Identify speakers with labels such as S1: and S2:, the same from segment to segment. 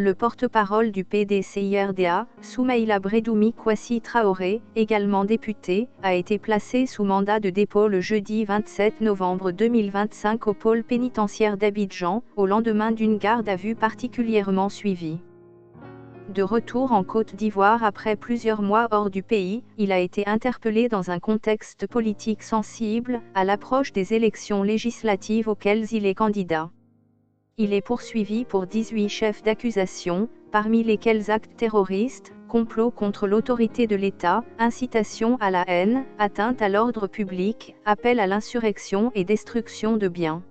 S1: Le porte-parole du PDCIRDA, Soumaïla Bredoumi Kwasi Traoré, également député, a été placé sous mandat de dépôt le jeudi 27 novembre 2025 au pôle pénitentiaire d'Abidjan, au lendemain d'une garde à vue particulièrement suivie. De retour en Côte d'Ivoire après plusieurs mois hors du pays, il a été interpellé dans un contexte politique sensible, à l'approche des élections législatives auxquelles il est candidat. Il est poursuivi pour 18 chefs d'accusation, parmi lesquels actes terroristes, complot contre l'autorité de l'État, incitation à la haine, atteinte à l'ordre public, appel à l'insurrection et destruction de biens.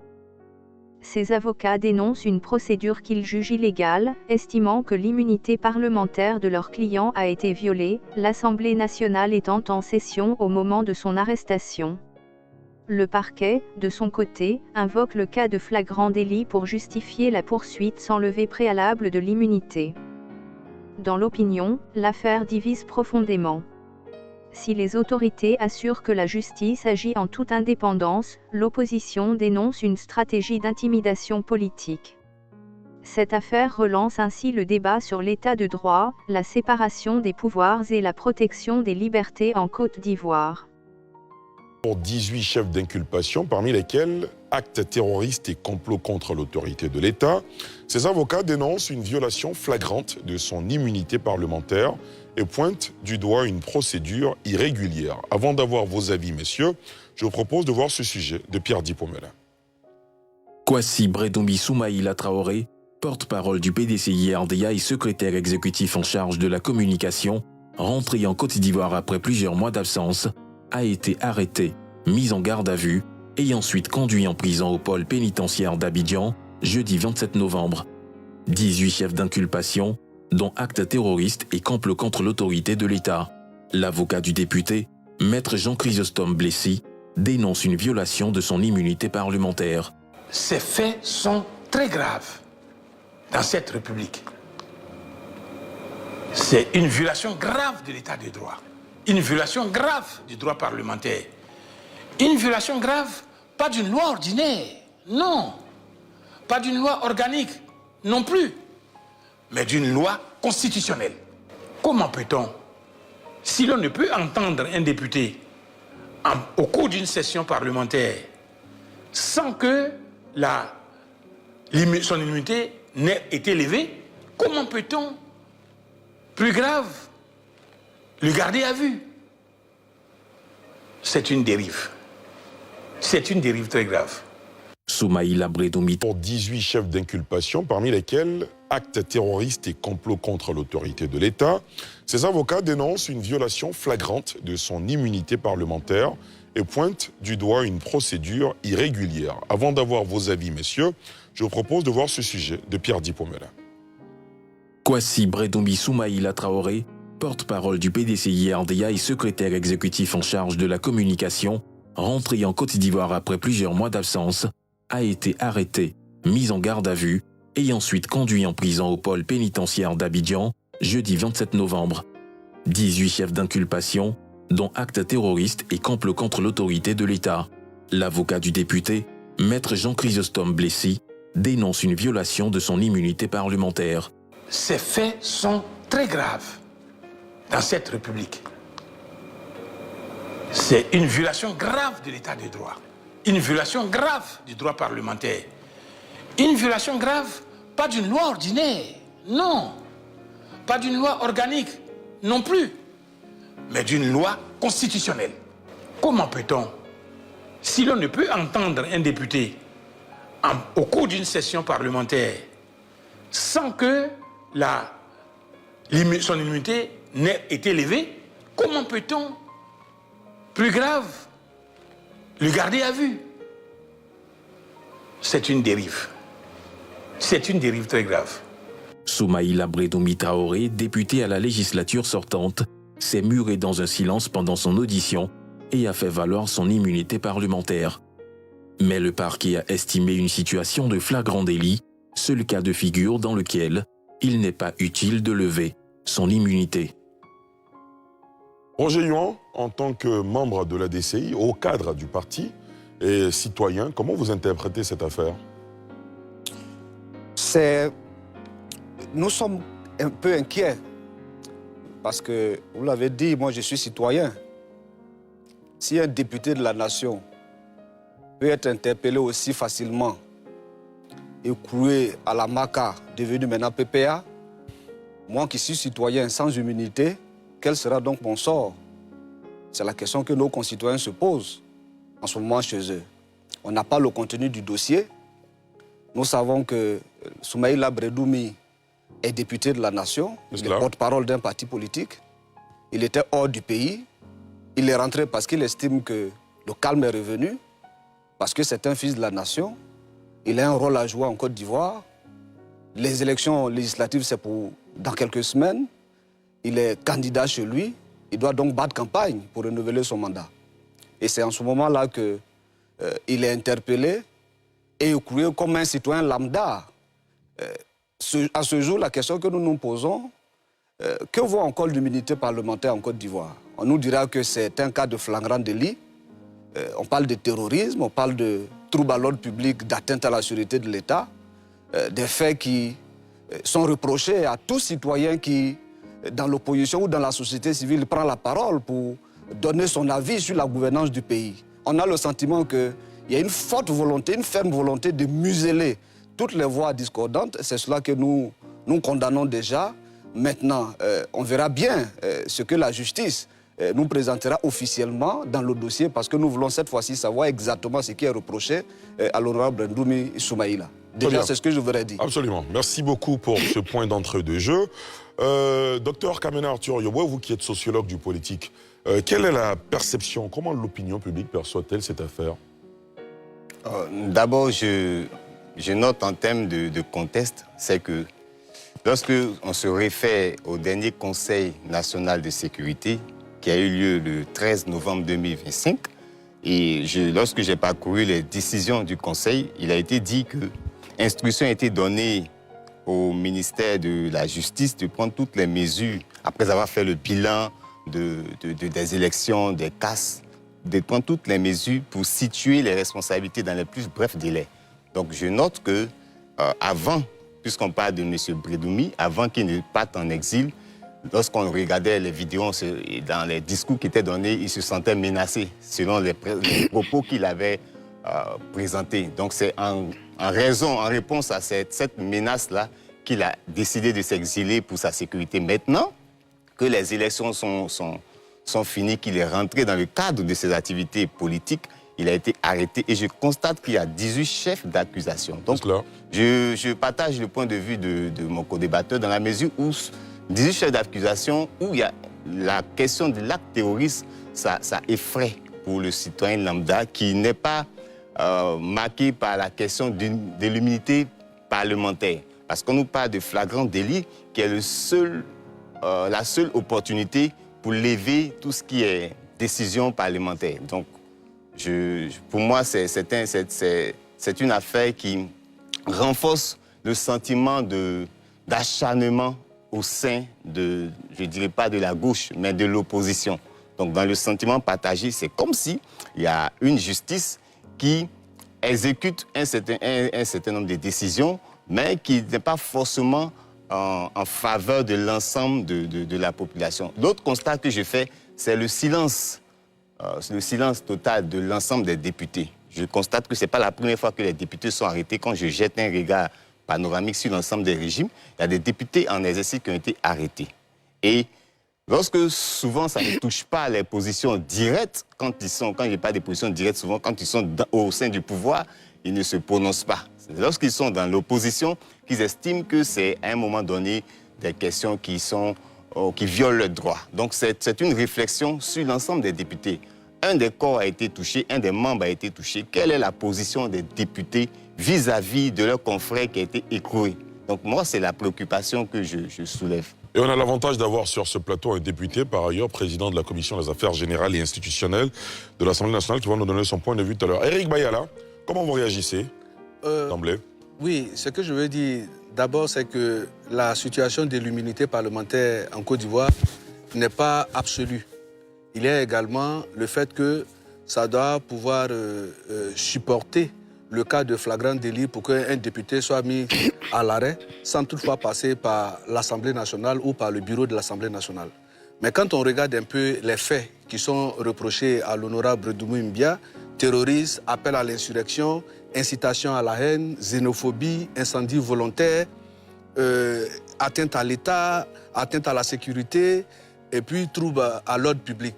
S1: Ses avocats dénoncent une procédure qu'ils jugent illégale, estimant que l'immunité parlementaire de leur client a été violée, l'Assemblée nationale étant en session au moment de son arrestation. Le parquet, de son côté, invoque le cas de flagrant délit pour justifier la poursuite sans levée préalable de l'immunité. Dans l'opinion, l'affaire divise profondément. Si les autorités assurent que la justice agit en toute indépendance, l'opposition dénonce une stratégie d'intimidation politique. Cette affaire relance ainsi le débat sur l'état de droit, la séparation des pouvoirs et la protection des libertés en Côte d'Ivoire.
S2: Pour 18 chefs d'inculpation, parmi lesquels actes terroristes et complots contre l'autorité de l'État, ses avocats dénoncent une violation flagrante de son immunité parlementaire et pointent du doigt une procédure irrégulière. Avant d'avoir vos avis, messieurs, je vous propose de voir ce sujet de Pierre Dipomela.
S3: Kwasi Bredoumi Soumaïla Traoré, porte-parole du PDCIRDA et secrétaire exécutif en charge de la communication, rentré en Côte d'Ivoire après plusieurs mois d'absence, a été arrêté, mis en garde à vue et ensuite conduit en prison au pôle pénitentiaire d'Abidjan, jeudi 27 novembre. 18 chefs d'inculpation, dont actes terroristes et complot contre l'autorité de l'État. L'avocat du député, maître Jean-Chrysostome Blessy, dénonce une violation de son immunité parlementaire.
S4: Ces faits sont très graves dans cette République. C'est une violation grave de l'état de droit. Une violation grave du droit parlementaire. Une violation grave, pas d'une loi ordinaire, non. Pas d'une loi organique, non plus. Mais d'une loi constitutionnelle. Comment peut-on, si l'on ne peut entendre un député au cours d'une session parlementaire sans que son immunité n'ait été levée, comment peut-on, plus grave, le garder à vue? C'est une dérive. C'est une dérive très grave.
S3: Soumaïla Bredoumi.
S2: Pour 18 chefs d'inculpation, parmi lesquels actes terroristes et complots contre l'autorité de l'État, ses avocats dénoncent une violation flagrante de son immunité parlementaire et pointent du doigt une procédure irrégulière. Avant d'avoir vos avis, messieurs, je vous propose de voir ce sujet de Pierre Dipomela.
S3: Kwasi Bredoumi Soumaïla Traoré, porte-parole du PDCIRDA et secrétaire exécutif en charge de la communication, rentré en Côte d'Ivoire après plusieurs mois d'absence, a été arrêté, mis en garde à vue et ensuite conduit en prison au pôle pénitentiaire d'Abidjan, jeudi 27 novembre. 18 chefs d'inculpation, dont actes terroristes et complot contre l'autorité de l'État. L'avocat du député, maître Jean-Chrysostome Blessy, dénonce une violation de son immunité parlementaire.
S4: Ces faits sont très graves dans cette République. C'est une violation grave de l'état de droit. Une violation grave du droit parlementaire. Une violation grave, pas d'une loi ordinaire, non. Pas d'une loi organique, non plus. Mais d'une loi constitutionnelle. Comment peut-on, si l'on ne peut entendre un député au cours d'une session parlementaire sans que son immunité n'ait été levée, comment peut-on, plus grave, le garder à vue? C'est une dérive. C'est une dérive très grave.
S3: Soumaïla Bredoumi Traoré, député à la législature sortante, s'est muré dans un silence pendant son audition et a fait valoir son immunité parlementaire. Mais le parquet a estimé une situation de flagrant délit, seul cas de figure dans lequel il n'est pas utile de lever son immunité.
S2: Roger Youan, en tant que membre de la DCI, au cadre du parti et citoyen, comment vous interprétez cette affaire?
S5: C'est Nous sommes un peu inquiets parce que, vous l'avez dit, moi je suis citoyen. Si un député de la nation peut être interpellé aussi facilement, écroué à la MACA, devenu maintenant PPA, moi qui suis citoyen sans immunité, quel sera donc mon sort? C'est la question que nos concitoyens se posent en ce moment chez eux. On n'a pas le contenu du dossier. Nous savons que Soumaïla Bredoumi est député de la nation, il est porte-parole d'un parti politique. Il était hors du pays. Il est rentré parce qu'il estime que le calme est revenu, parce que c'est un fils de la nation. Il a un rôle à jouer en Côte d'Ivoire. Les élections législatives, c'est pour dans quelques semaines. Il est candidat chez lui. Il doit donc battre campagne pour renouveler son mandat. Et c'est en ce moment-là qu'il est interpellé et écroué comme un citoyen lambda. À ce jour, la question que nous nous posons, que vaut encore l'immunité parlementaire en Côte d'Ivoire? On nous dira que c'est un cas de flagrant délit. On parle de terrorisme, on parle de trouble à l'ordre public, d'atteinte à la sécurité de l'État, des faits qui sont reprochés à tout citoyen qui, dans l'opposition ou dans la société civile, prend la parole pour donner son avis sur la gouvernance du pays. On a le sentiment qu'il y a une forte volonté, une ferme volonté de museler toutes les voix discordantes. C'est cela que nous condamnons déjà. Maintenant, on verra bien ce que la justice nous présentera officiellement dans le dossier parce que nous voulons cette fois-ci savoir exactement ce qui est reproché à l'honorable Ndoumi Soumaïla. Déjà, c'est ce que je voudrais dire.
S2: Absolument. Merci beaucoup pour ce point d'entrée de jeu. Docteur Kamena Arthur Yoboué, vous qui êtes sociologue du politique, quelle est la perception, comment l'opinion publique perçoit-elle cette affaire?
S6: D'abord, je note en termes de contexte, c'est que lorsque on se réfère au dernier Conseil national de sécurité qui a eu lieu le 13 novembre 2025, et lorsque j'ai parcouru les décisions du Conseil, il a été dit que instruction a été donnée au ministère de la Justice de prendre toutes les mesures, après avoir fait le bilan des élections, des casses, de prendre toutes les mesures pour situer les responsabilités dans les plus brefs délais. Donc je note que avant, puisqu'on parle de M. Bredoumi, avant qu'il ne parte en exil, lorsqu'on regardait les vidéos et dans les discours qui étaient donnés, il se sentait menacé selon les propos qu'il avait présentés. Donc c'est en réponse à cette menace-là qu'il a décidé de s'exiler pour sa sécurité. Maintenant que les élections sont finies, qu'il est rentré dans le cadre de ses activités politiques, il a été arrêté et je constate qu'il y a 18 chefs d'accusation. Donc, je partage le point de vue de mon co-débatteur dans la mesure où 18 chefs d'accusation, où il y a la question de l'acte terroriste, ça effraie pour le citoyen lambda qui n'est pas marqué par la question de l'immunité parlementaire. Parce qu'on nous parle de flagrant délit qui est la seule opportunité pour lever tout ce qui est décision parlementaire. Donc, pour moi, c'est une affaire qui renforce le sentiment d'acharnement au sein de, je ne dirais pas de la gauche, mais de l'opposition. Donc, dans le sentiment partagé, c'est comme s'il y a une justice qui exécute un certain nombre de décisions, mais qui n'est pas forcément en faveur de l'ensemble de la population. L'autre constat que je fais, c'est le silence total de l'ensemble des députés. Je constate que ce n'est pas la première fois que les députés sont arrêtés. Quand je jette un regard panoramique sur l'ensemble des régimes, il y a des députés en exercice qui ont été arrêtés. Et lorsque souvent ça ne touche pas les positions directes, quand il n'y a pas de positions directes, souvent quand ils sont au sein du pouvoir, ils ne se prononcent pas. C'est lorsqu'ils sont dans l'opposition qu'ils estiment que c'est à un moment donné des questions qui violent leurs droits. Donc c'est une réflexion sur l'ensemble des députés. Un des corps a été touché, un des membres a été touché. Quelle est la position des députés vis-à-vis de leurs confrères qui a été écroué? Donc moi, c'est la préoccupation que je soulève.
S2: Et on a l'avantage d'avoir sur ce plateau un député, par ailleurs, président de la Commission des affaires générales et institutionnelles de l'Assemblée nationale, qui va nous donner son point de vue tout à l'heure. Éric Bayala, comment vous réagissez d'emblée?
S7: Oui, ce que je veux dire d'abord, c'est que la situation de l'immunité parlementaire en Côte d'Ivoire n'est pas absolue. Il y a également le fait que ça doit pouvoir supporter le cas de flagrant délit pour qu'un député soit mis à l'arrêt sans toutefois passer par l'Assemblée nationale ou par le bureau de l'Assemblée nationale. Mais quand on regarde un peu les faits qui sont reprochés à l'honorable Brédoumou Mbia, terrorisme, appel à l'insurrection, incitation à la haine, xénophobie, incendie volontaire, atteinte à l'État, atteinte à la sécurité et puis trouble à l'ordre public.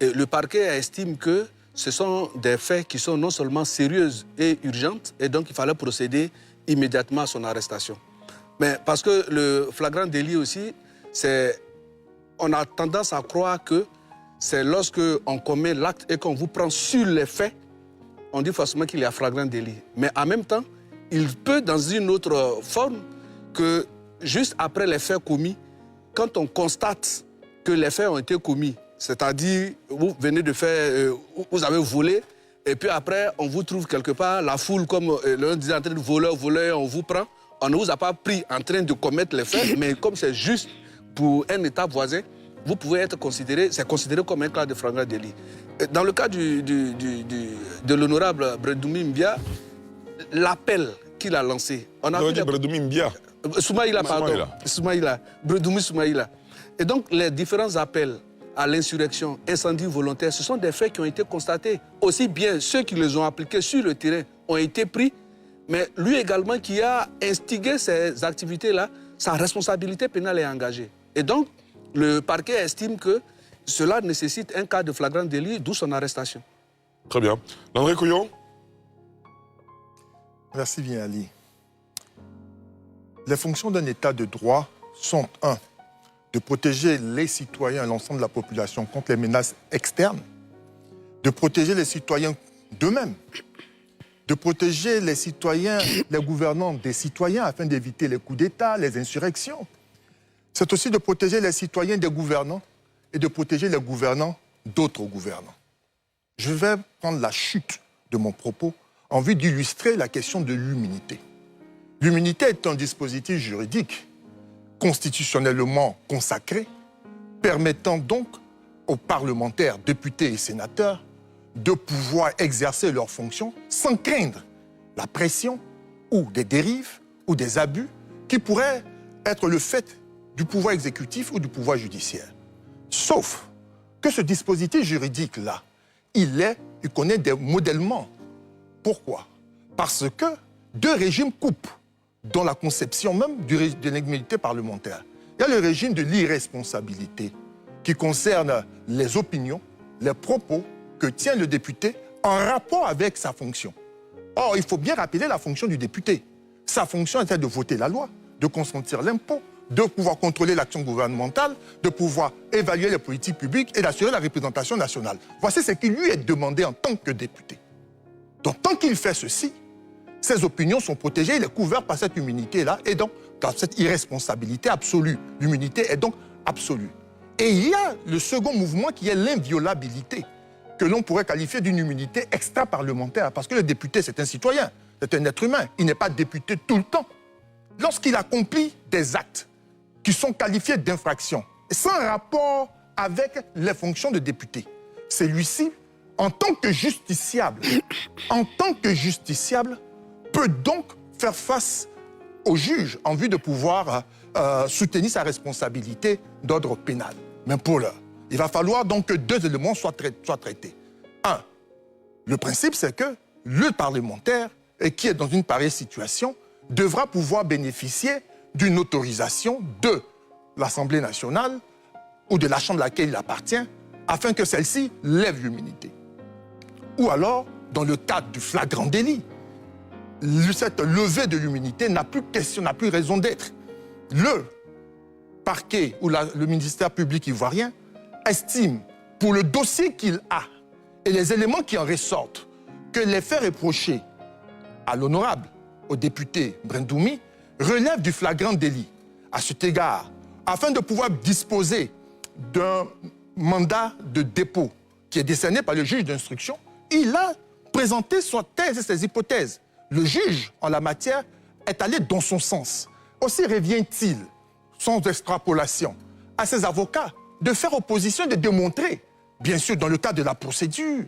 S7: Et le parquet estime que ce sont des faits qui sont non seulement sérieuses et urgentes, et donc il fallait procéder immédiatement à son arrestation. Mais parce que le flagrant délit aussi, on a tendance à croire que c'est lorsque on commet l'acte et qu'on vous prend sur les faits, on dit forcément qu'il y a flagrant délit. Mais en même temps, il peut, dans une autre forme, que juste après les faits commis, quand on constate que les faits ont été commis, c'est-à-dire, vous venez de faire, vous avez volé, et puis après, on vous trouve quelque part, la foule, comme l'un disait, en train de voler, on vous prend. On ne vous a pas pris en train de commettre les faits, mais comme c'est juste pour un État voisin, vous pouvez être considéré, c'est considéré comme un cas de flagrant délit. Dans le cas de l'honorable Brédoumou Mbia, l'appel qu'il a lancé... On a
S2: dit Brédoumou Mbia.
S7: Soumaïla, pardon. Soumaïla. Brédoumou Soumaïla. Et donc, les différents appels à l'insurrection, incendie volontaire, ce sont des faits qui ont été constatés. Aussi bien ceux qui les ont appliqués sur le terrain ont été pris, mais lui également qui a instigé ces activités-là, sa responsabilité pénale est engagée. Et donc, le parquet estime que cela nécessite un cas de flagrant délit, d'où son arrestation.
S2: Très bien. Landry Couillon.
S8: Merci bien, Ali. Les fonctions d'un État de droit sont, un, de protéger les citoyens et l'ensemble de la population contre les menaces externes, de protéger les citoyens d'eux-mêmes, de protéger les citoyens, les gouvernants des citoyens afin d'éviter les coups d'État, les insurrections. C'est aussi de protéger les citoyens des gouvernants et de protéger les gouvernants d'autres gouvernants. Je vais prendre la chute de mon propos en vue d'illustrer la question de l'immunité. L'immunité est un dispositif juridique constitutionnellement consacré, permettant donc aux parlementaires, députés et sénateurs de pouvoir exercer leurs fonctions sans craindre la pression ou des dérives ou des abus qui pourraient être le fait du pouvoir exécutif ou du pouvoir judiciaire. Sauf que ce dispositif juridique-là, il connaît des modèlements. Pourquoi? Parce que deux régimes coupent dans la conception même de l'immunité parlementaire. Il y a le régime de l'irresponsabilité qui concerne les opinions, les propos que tient le député en rapport avec sa fonction. Or, il faut bien rappeler la fonction du député. Sa fonction était de voter la loi, de consentir l'impôt, de pouvoir contrôler l'action gouvernementale, de pouvoir évaluer les politiques publiques et d'assurer la représentation nationale. Voici ce qui lui est demandé en tant que député. Donc, tant qu'il fait ceci, ses opinions sont protégées, il est couvert par cette immunité-là, et donc, dans cette irresponsabilité absolue. L'immunité est donc absolue. Et il y a le second mouvement qui est l'inviolabilité, que l'on pourrait qualifier d'une immunité extra-parlementaire, parce que le député, c'est un citoyen, c'est un être humain, il n'est pas député tout le temps. Lorsqu'il accomplit des actes qui sont qualifiés d'infractions, sans rapport avec les fonctions de député, celui-ci, en tant que justiciable, peut donc faire face au juge en vue de pouvoir soutenir sa responsabilité d'ordre pénal. Mais pour l'heure, il va falloir donc que deux éléments soient traités. Un, le principe, c'est que le parlementaire, qui est dans une pareille situation, devra pouvoir bénéficier d'une autorisation de l'Assemblée nationale ou de la chambre à laquelle il appartient, afin que celle-ci lève l'immunité. Ou alors, dans le cadre du flagrant délit, cette levée de l'immunité n'a plus question, n'a plus raison d'être. Le parquet ou le ministère public ivoirien estime, pour le dossier qu'il a et les éléments qui en ressortent, que les faits reprochés à l'honorable, au député Brédoumou, relèvent du flagrant délit. À cet égard, afin de pouvoir disposer d'un mandat de dépôt qui est décerné par le juge d'instruction, il a présenté son thèse et ses hypothèses. Le juge, en la matière, est allé dans son sens. Aussi revient-il, sans extrapolation, à ses avocats de faire opposition, de démontrer, bien sûr dans le cadre de la procédure,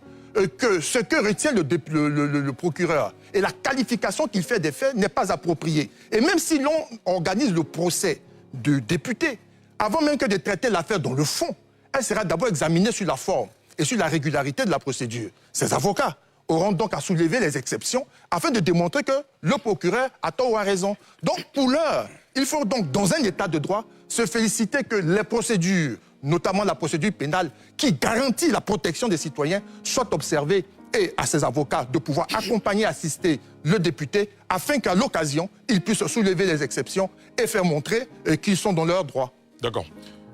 S8: que ce que retient le procureur et la qualification qu'il fait des faits n'est pas appropriée. Et même si l'on organise le procès du député, avant même que de traiter l'affaire dans le fond, elle sera d'abord examinée sur la forme et sur la régularité de la procédure. Ces avocats auront donc à soulever les exceptions afin de démontrer que le procureur a tort ou a raison. Donc, pour l'heure, il faut donc, dans un état de droit, se féliciter que les procédures, notamment la procédure pénale, qui garantit la protection des citoyens, soient observées et à ces avocats de pouvoir accompagner, assister le député afin qu'à l'occasion, ils puissent soulever les exceptions et faire montrer qu'ils sont dans leurs droits.
S2: D'accord.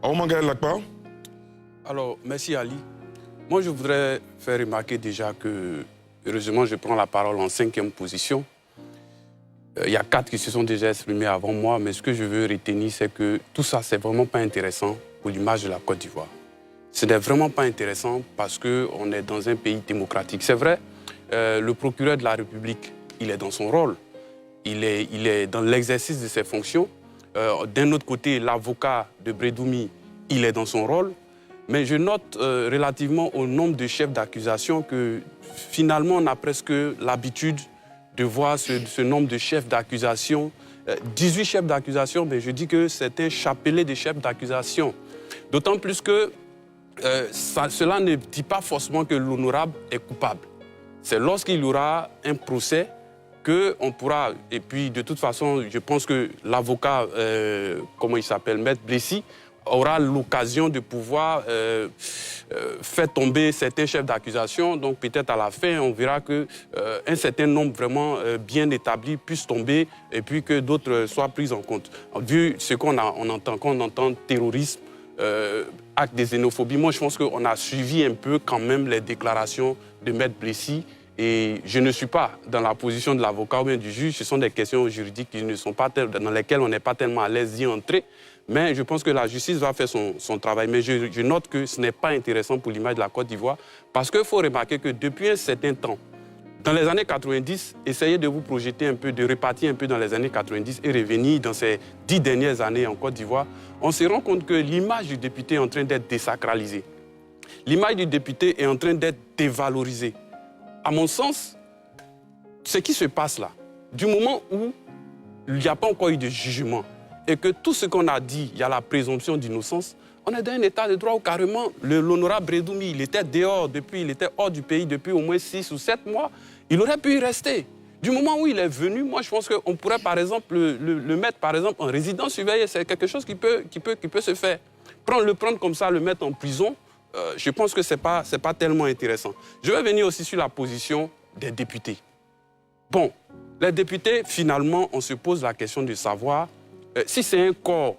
S2: Aoumangaël Lakpa.
S9: Alors, merci Ali. Moi, je voudrais faire remarquer déjà que, heureusement, je prends la parole en 5e position. Il y a 4 qui se sont déjà exprimés avant moi, mais ce que je veux retenir, c'est que tout ça, c'est vraiment pas intéressant pour l'image de la Côte d'Ivoire. Ce n'est vraiment pas intéressant parce qu'on est dans un pays démocratique. C'est vrai, le procureur de la République, il est dans son rôle. Il est dans l'exercice de ses fonctions. D'un autre côté, l'avocat de Brédoumi, il est dans son rôle. Mais je note relativement au nombre de chefs d'accusation que finalement, on a presque l'habitude de voir ce nombre de chefs d'accusation. 18 chefs d'accusation, mais je dis que c'est un chapelet de chefs d'accusation. D'autant plus que cela ne dit pas forcément que l'honorable est coupable. C'est lorsqu'il y aura un procès qu'on pourra... Et puis, de toute façon, je pense que l'avocat, comment il s'appelle, Maître Blessy, aura l'occasion de pouvoir faire tomber certains chefs d'accusation. Donc peut-être à la fin, on verra qu'un certain nombre vraiment bien établi puisse tomber et puis que d'autres soient pris en compte. Vu ce qu'on entend, quand on entend terrorisme, acte de xénophobie, moi je pense qu'on a suivi un peu quand même les déclarations de Maître Blessy. Et je ne suis pas dans la position de l'avocat ou bien du juge. Ce sont des questions juridiques qui ne sont pas dans lesquelles on n'est pas tellement à l'aise d'y entrer. Mais je pense que la justice va faire son travail. Mais je note que ce n'est pas intéressant pour l'image de la Côte d'Ivoire parce qu'il faut remarquer que depuis un certain temps, dans les années 90, essayez de vous projeter un peu, de repartir un peu dans les années 90 et revenir dans ces 10 dernières années en Côte d'Ivoire, on se rend compte que l'image du député est en train d'être désacralisée. L'image du député est en train d'être dévalorisée. À mon sens, ce qui se passe là, du moment où il n'y a pas encore eu de jugement et que tout ce qu'on a dit, il y a la présomption d'innocence, on est dans un état de droit où carrément l'honorable Brédoumi, il était dehors il était hors du pays depuis au moins 6 ou 7 mois, il aurait pu y rester. Du moment où il est venu, moi je pense qu'on pourrait par exemple le mettre par exemple en résidence surveillée, c'est quelque chose qui peut se faire. Le prendre comme ça, le mettre en prison, je pense que ce n'est pas tellement intéressant. Je vais venir aussi sur la position des députés. Bon, les députés, finalement, on se pose la question de savoir si c'est un corps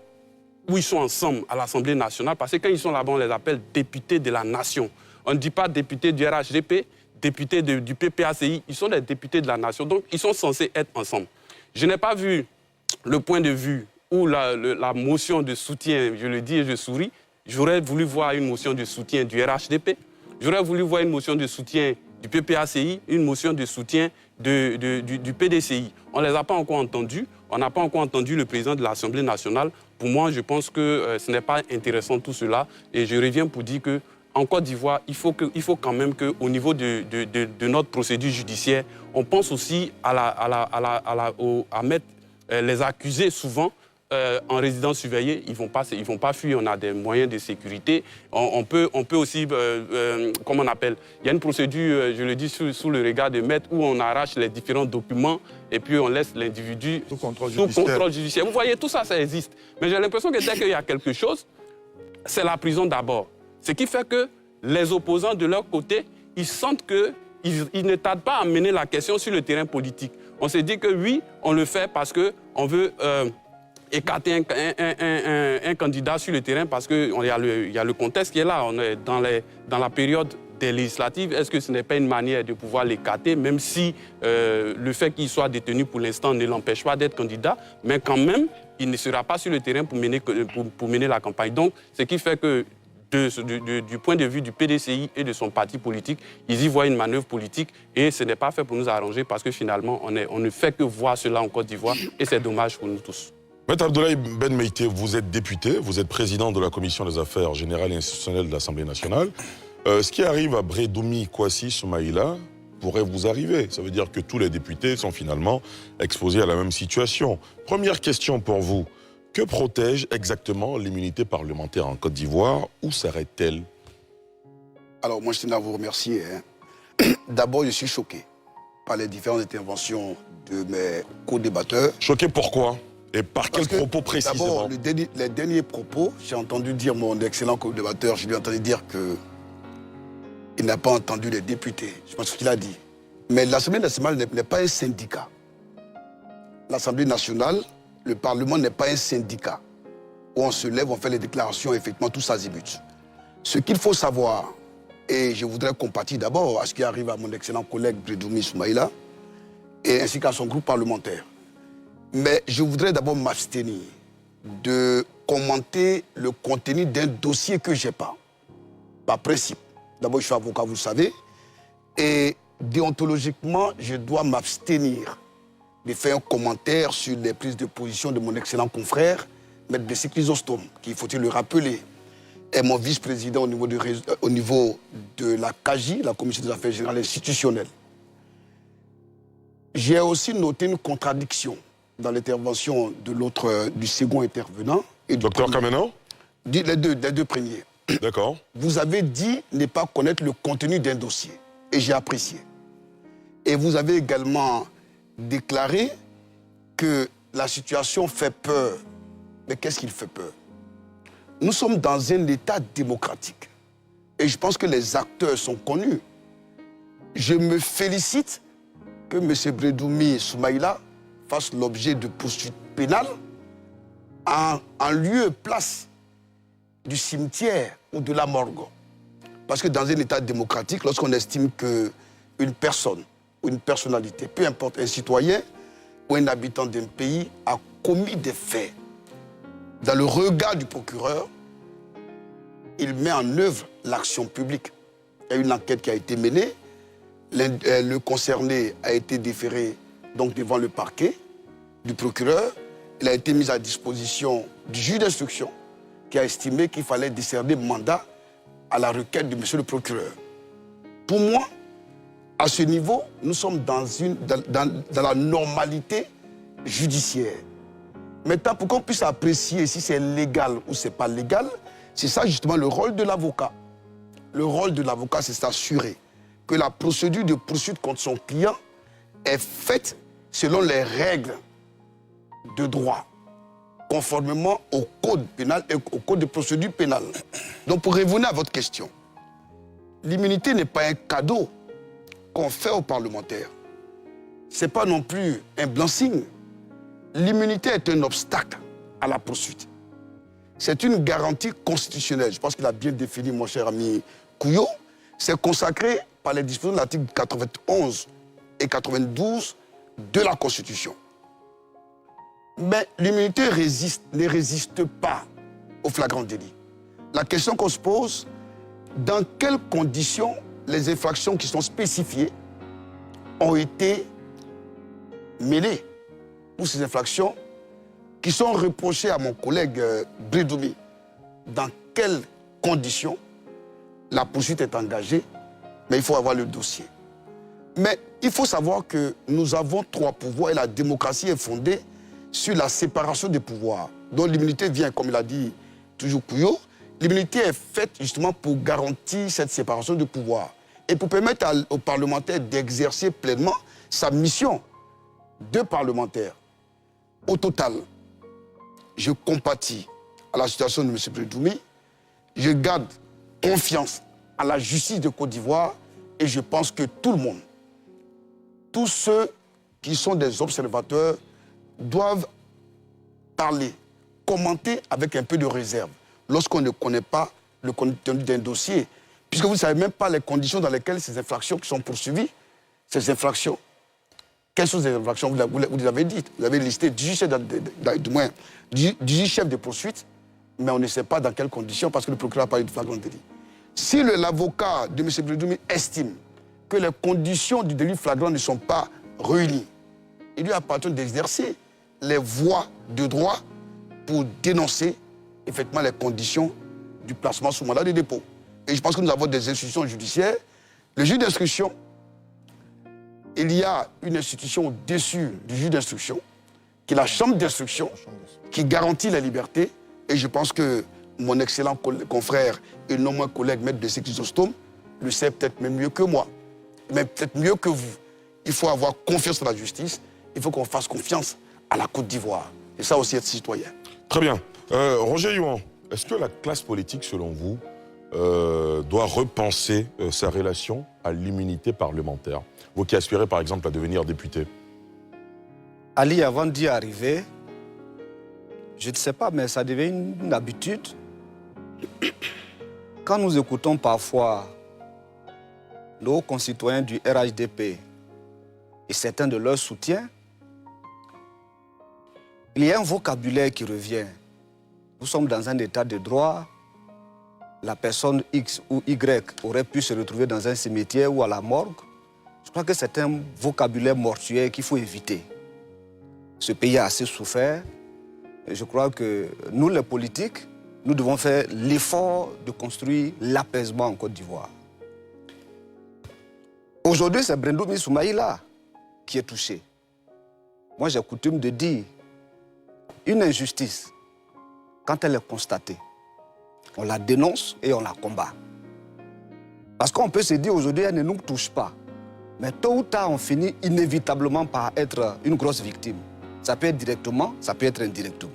S9: où ils sont ensemble à l'Assemblée nationale, parce que quand ils sont là-bas, on les appelle députés de la nation. On ne dit pas députés du RHDP, députés du PPACI, ils sont des députés de la nation, donc ils sont censés être ensemble. Je n'ai pas vu le point de vue ou la motion de soutien, je le dis et je souris. J'aurais voulu voir une motion de soutien du RHDP, j'aurais voulu voir une motion de soutien du PPACI, une motion de soutien du PDCI. On ne les a pas encore entendus, on n'a pas encore entendu le président de l'Assemblée nationale. Pour moi, je pense que ce n'est pas intéressant tout cela. Et je reviens pour dire qu'en Côte d'Ivoire, il faut quand même qu'au niveau de notre procédure judiciaire, on pense aussi à mettre les accusés souvent en résidence surveillée, ils vont pas fuir, on a des moyens de sécurité. On peut aussi, comment on appelle, il y a une procédure, je le dis, sous le regard de maître où on arrache les différents documents et puis on laisse l'individu sous contrôle judiciaire. Vous voyez, tout ça, ça existe. Mais j'ai l'impression que dès qu'il y a quelque chose, c'est la prison d'abord. Ce qui fait que les opposants de leur côté, ils sentent qu'ils ne tardent pas à mener la question sur le terrain politique. On se dit que oui, on le fait parce qu'on veut écarter un candidat sur le terrain parce qu'il y a le contexte qui est là. On est dans la période des législatives. Est-ce que ce n'est pas une manière de pouvoir l'écarter, même si le fait qu'il soit détenu pour l'instant ne l'empêche pas d'être candidat, mais quand même, il ne sera pas sur le terrain pour mener la campagne. Donc, ce qui fait que du point de vue du PDCI et de son parti politique, ils y voient une manœuvre politique et ce n'est pas fait pour nous arranger parce que finalement, on ne fait que voir cela en Côte d'Ivoire et c'est dommage pour nous tous.
S2: Maître Abdoulaye Ben Meïté, vous êtes député, vous êtes président de la Commission des affaires générales et institutionnelles de l'Assemblée nationale. Ce qui arrive à Brédoumi Kwasi Soumaïla pourrait vous arriver. Ça veut dire que tous les députés sont finalement exposés à la même situation. Première question pour vous. Que protège exactement l'immunité parlementaire en Côte d'Ivoire? Où s'arrête-t-elle?
S10: Alors, moi, je tiens à vous remercier. D'abord, je suis choqué par les différentes interventions de mes co-débatteurs.
S2: Choqué pourquoi? Et par quels propos précisément?
S10: D'abord, les derniers propos, j'ai entendu dire mon excellent co-débatteur, je lui ai entendu dire qu'il n'a pas entendu les députés. Je pense qu'il a dit. Mais l'Assemblée nationale n'est pas un syndicat. L'Assemblée nationale, le Parlement n'est pas un syndicat où on se lève, on fait les déclarations, effectivement, tous azimuts. Ce qu'il faut savoir, et je voudrais compatir d'abord à ce qui arrive à mon excellent collègue Brédoumi Soumaïla, et ainsi qu'à son groupe parlementaire. Mais je voudrais d'abord m'abstenir de commenter le contenu d'un dossier que je n'ai pas. Par principe. D'abord, je suis avocat, vous le savez, et déontologiquement, je dois m'abstenir de faire un commentaire sur les prises de position de mon excellent confrère, M. Bessie Chrysostome, qui, faut-il le rappeler, est mon vice-président au niveau de la CAGI, la Commission des affaires générales institutionnelles. J'ai aussi noté une contradiction dans l'intervention du second intervenant.
S2: Docteur Kameno?
S10: Les deux premiers.
S2: D'accord.
S10: Vous avez dit ne pas connaître le contenu d'un dossier, et j'ai apprécié. Et vous avez également déclaré que la situation fait peur. Mais qu'est-ce qu'il fait peur? Nous sommes dans un État démocratique. Et je pense que les acteurs sont connus. Je me félicite que M. Brédoumi Soumaïla fasse l'objet de poursuites pénales en lieu et place du cimetière ou de la morgue. Parce que dans un État démocratique, lorsqu'on estime qu'une personne ou une personnalité, peu importe, un citoyen ou un habitant d'un pays a commis des faits, dans le regard du procureur, il met en œuvre l'action publique. Il y a une enquête qui a été menée, le concerné a été déféré donc devant le parquet du procureur, il a été mis à disposition du juge d'instruction qui a estimé qu'il fallait décerner mandat à la requête de monsieur le procureur. Pour moi, à ce niveau, nous sommes dans la normalité judiciaire. Maintenant, pour qu'on puisse apprécier si c'est légal ou c'est pas légal, c'est ça justement le rôle de l'avocat. Le rôle de l'avocat, c'est s'assurer que la procédure de poursuite contre son client est faite selon les règles de droit, conformément au code pénal et au code de procédure pénale. Donc, pour revenir à votre question, l'immunité n'est pas un cadeau qu'on fait aux parlementaires. Ce n'est pas non plus un blanc-seing. L'immunité est un obstacle à la poursuite. C'est une garantie constitutionnelle. Je pense qu'il a bien défini, mon cher ami Couillot. C'est consacré par les dispositions de l'article 91 et 92 de la Constitution. Mais l'immunité ne résiste pas au flagrant délit. La question qu'on se pose, dans quelles conditions les infractions qui sont spécifiées ont été mêlées pour ces infractions qui sont reprochées à mon collègue Brédoumi. Dans quelles conditions la poursuite est engagée, mais il faut avoir le dossier. Mais il faut savoir que nous avons 3 pouvoirs et la démocratie est fondée sur la séparation des pouvoirs. Donc l'immunité vient, comme il a dit toujours Couillot, l'immunité est faite justement pour garantir cette séparation de pouvoirs et pour permettre aux parlementaires d'exercer pleinement sa mission de parlementaire. Au total, je compatis à la situation de M. Brédoumi, je garde confiance à la justice de Côte d'Ivoire et je pense que tout le monde, tous ceux qui sont des observateurs, doivent parler, commenter avec un peu de réserve lorsqu'on ne connaît pas le contenu d'un dossier, puisque vous ne savez même pas les conditions dans lesquelles ces infractions qui sont poursuivies, ces infractions, quelles sont ces infractions, vous les avez dites, vous avez listé 18 chefs de poursuite, mais on ne sait pas dans quelles conditions, parce que le procureur a parlé de flagrant délit. Si l'avocat de M. Brédoumi estime que les conditions du délit flagrant ne sont pas réunies, il lui appartient d'exercer les voies de droit pour dénoncer effectivement les conditions du placement sous mandat de dépôt. et je pense que nous avons des institutions judiciaires, le juge d'instruction, il y a une institution au-dessus du juge d'instruction, qui est la chambre d'instruction, qui garantit la liberté. Et je pense que mon excellent confrère et non moins collègue, maître de Chrysostome, le sait peut-être même mieux que moi, mais peut-être mieux que vous. Il faut avoir confiance en la justice, il faut qu'on fasse confiance à la Côte d'Ivoire. Et ça aussi, être citoyen.
S2: Très bien. Roger Youan, est-ce que la classe politique, selon vous, doit repenser sa relation à l'immunité parlementaire? Vous qui aspirez, par exemple, à devenir député.
S5: Ali, avant d'y arriver, je ne sais pas, mais ça devient une habitude. Quand nous écoutons parfois nos concitoyens du RHDP et certains de leurs soutiens, il y a un vocabulaire qui revient. Nous sommes dans un état de droit. La personne X ou Y aurait pu se retrouver dans un cimetière ou à la morgue. Je crois que c'est un vocabulaire mortuaire qu'il faut éviter. Ce pays a assez souffert. Et je crois que nous, les politiques, nous devons faire l'effort de construire l'apaisement en Côte d'Ivoire. Aujourd'hui, c'est Brendoumi Soumaïla qui est touché. Moi, j'ai coutume de dire, une injustice, quand elle est constatée, on la dénonce et on la combat. Parce qu'on peut se dire aujourd'hui, elle ne nous touche pas. Mais tôt ou tard, on finit inévitablement par être une grosse victime. Ça peut être directement, ça peut être indirectement.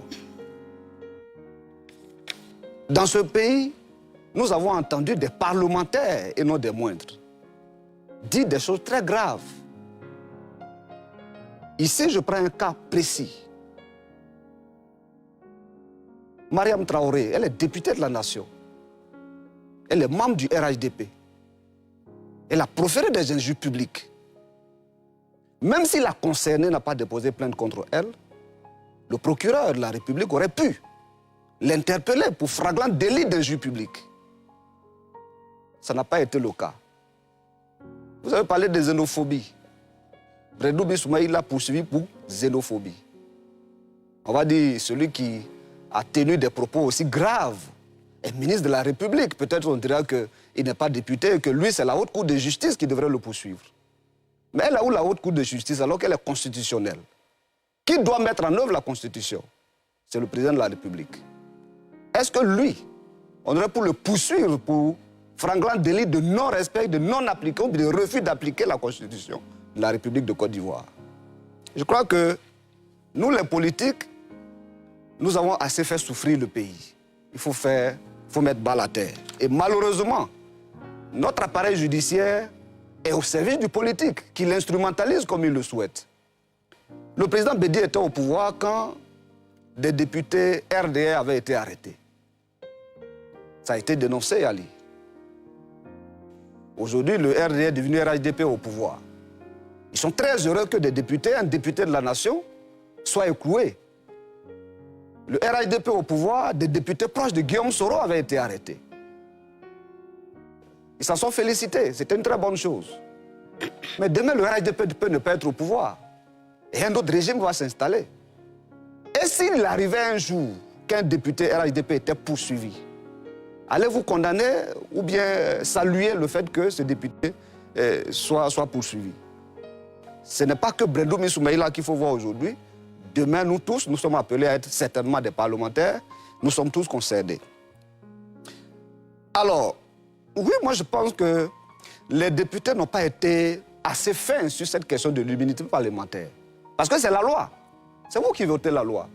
S5: Dans ce pays, nous avons entendu des parlementaires, et non des moindres, dire des choses très graves. Ici, je prends un cas précis. Mariam Traoré, elle est députée de la nation. Elle est membre du RHDP. Elle a proféré des injures publiques. Même si la concernée n'a pas déposé plainte contre elle, le procureur de la République aurait pu l'interpeller pour flagrant délit d'injure publique. Ça n'a pas été le cas. Vous avez parlé de xénophobie. Brendoumi Soumaïla l'a poursuivi pour xénophobie. On va dire celui qui a tenu des propos aussi graves est ministre de la République. Peut-être on dira qu'il n'est pas député et que lui, c'est la Haute Cour de justice qui devrait le poursuivre. Mais elle a où la Haute Cour de justice alors qu'elle est constitutionnelle? Qui doit mettre en œuvre la Constitution? C'est le président de la République. Est-ce que lui, on aurait pour le poursuivre pour flagrant délit de non-respect, de non-application, de refus d'appliquer la Constitution de la République de Côte d'Ivoire? Je crois que nous, les politiques, nous avons assez fait souffrir le pays. Il faut mettre balle à terre. Et malheureusement, notre appareil judiciaire est au service du politique, qui l'instrumentalise comme il le souhaite. Le président Bédi était au pouvoir quand des députés RDR avaient été arrêtés. Ça a été dénoncé, Ali. Aujourd'hui, le RDR est devenu RHDP au pouvoir. Ils sont très heureux que des députés, un député de la nation, soit écroué. Le RHDP au pouvoir, des députés proches de Guillaume Soro avaient été arrêtés. Ils s'en sont félicités, c'était une très bonne chose. Mais demain, le RHDP peut ne pas être au pouvoir. Et un autre régime va s'installer. Et s'il arrivait un jour qu'un député RHDP était poursuivi, allez-vous condamner ou bien saluer le fait que ce député soit poursuivi? Ce n'est pas que Brendoumi Soumaïla qu'il faut voir aujourd'hui. Demain, nous tous, nous sommes appelés à être certainement des parlementaires. Nous sommes tous concernés. Alors, oui, moi je pense que les députés n'ont pas été assez fins sur cette question de l'immunité parlementaire. Parce que c'est la loi. C'est vous qui votez la loi.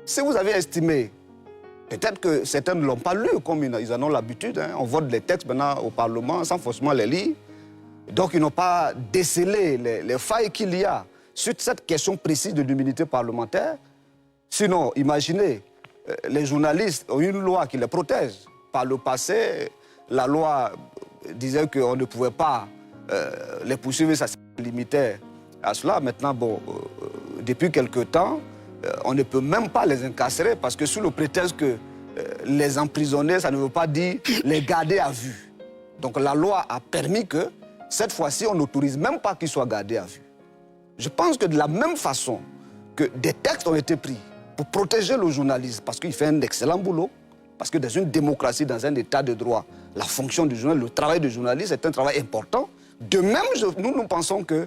S5: Si vous avez estimé, peut-être que certains ne l'ont pas lu comme ils en ont l'habitude, hein. On vote les textes maintenant au Parlement sans forcément les lire. Donc ils n'ont pas décelé les failles qu'il y a sur cette question précise de l'immunité parlementaire. Sinon, imaginez, les journalistes ont une loi qui les protège. Par le passé, la loi disait qu'on ne pouvait pas les poursuivre, ça se limitait à cela. Maintenant, bon, depuis quelque temps, on ne peut même pas les incarcérer parce que sous le prétexte que les emprisonner, ça ne veut pas dire les garder à vue. Donc la loi a permis que, cette fois-ci, on n'autorise même pas qu'ils soient gardés à vue. Je pense que de la même façon que des textes ont été pris pour protéger le journaliste, parce qu'il fait un excellent boulot, Parce que dans une démocratie, dans un état de droit, la fonction du journaliste, le travail du journaliste est un travail important. De même, nous pensons que